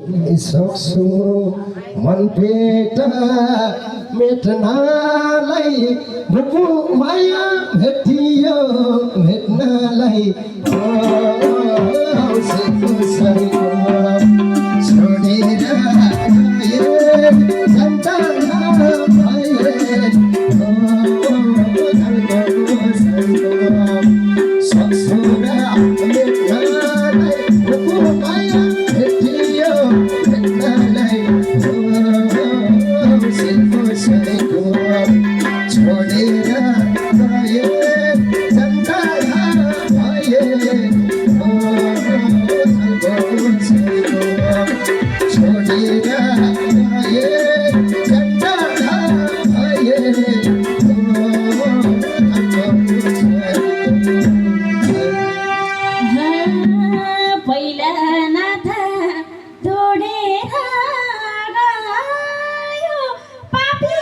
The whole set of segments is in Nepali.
सक्छु मन पेट मेट्नलाई बुबु माया भेटियो भेट्नलाई छोडेर जनता सक्छु र मेट्नलाई बुबु माया भेटियो भेट्नलाई छोडेर गए जनता भए छोडेर गए जनता भए पहिला नाथा तोडेर गयो पापी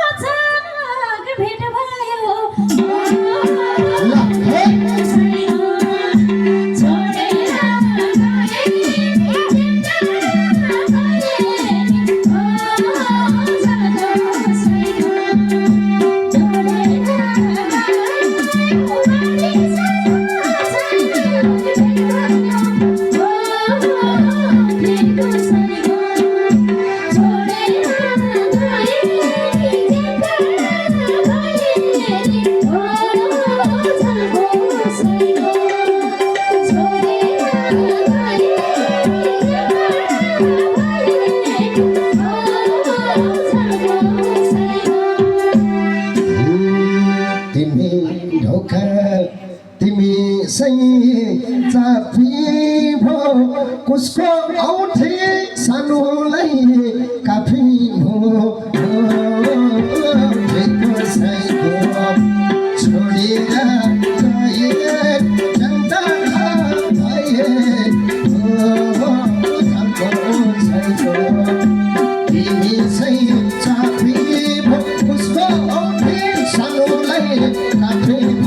अचानक भेट भयो कसको औठे सानोलाई काफी हो छोडेर गए जनता भए तिमी चाहिँ चाफी भो कसको औठे सानोलाई काफी हो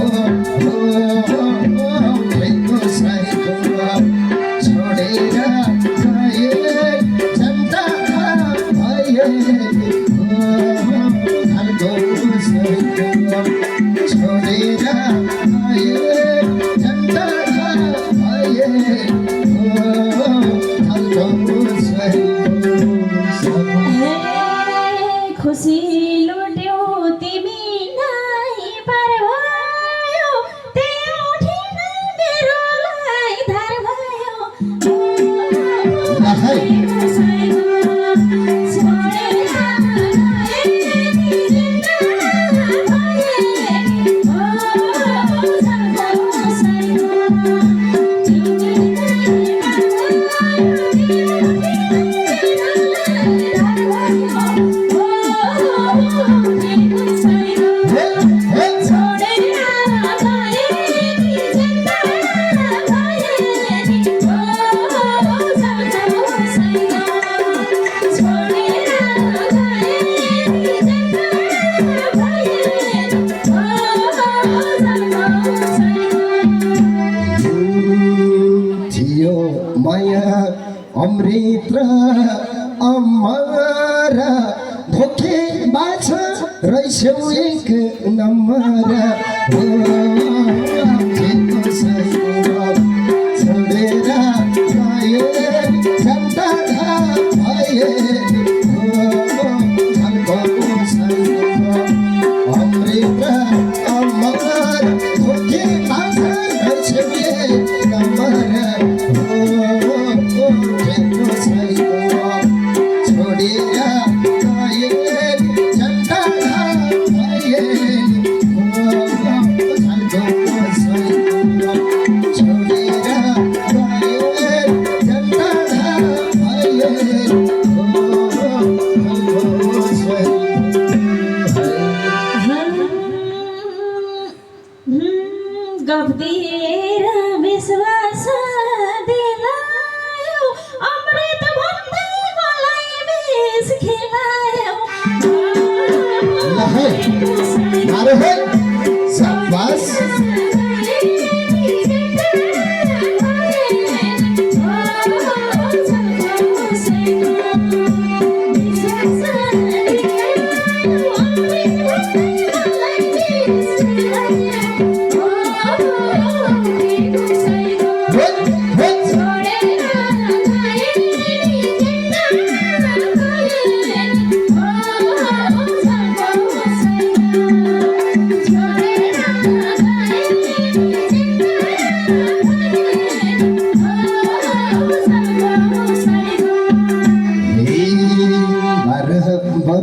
खुसी लुट्यौ तिमी नै पार भयो त्यही उठिन मेरोलाई धार भयो अमृत र अमर धोखे बाछ रहेछौ एक नम्बर छोडेर गए जनता भए अमृत र अमर धोखे बाछ रहेछौ एक नम्बर गफ्दिएर विश्वास दिलायो अमृत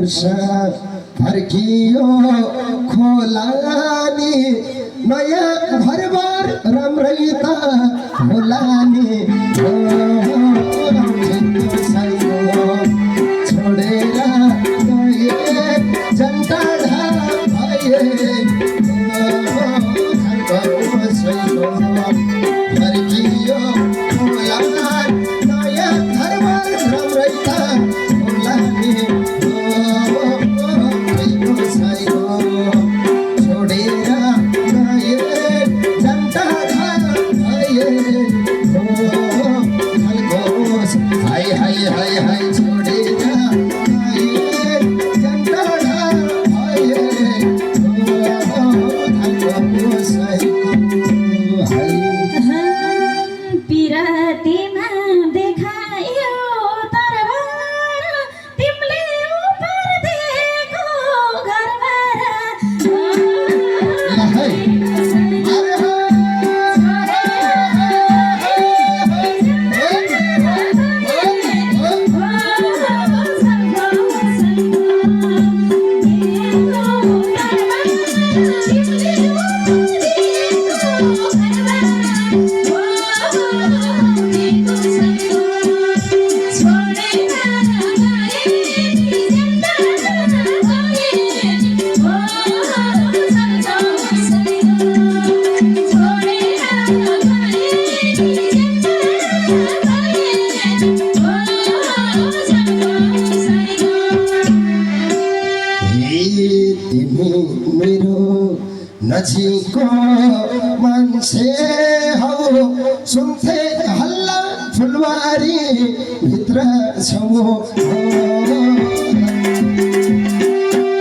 वर्ष फर्कियो खोलानी नयाँ घरबार राम्रै त होला नि छोडेर गए जनता भए फर्कियो होला नयाँ घरबार राम्रै त होला नि छोडेर गए जनता भए हाय हाय हाय हाय छोडेर गए जनता भए पिरातीमा देखायो तरबार तिमीले उपर दिएको घरबार तिमी मेरो नजिकको मान्छे हौ सुन्थे हल्ला फुलबारी भित्र छौ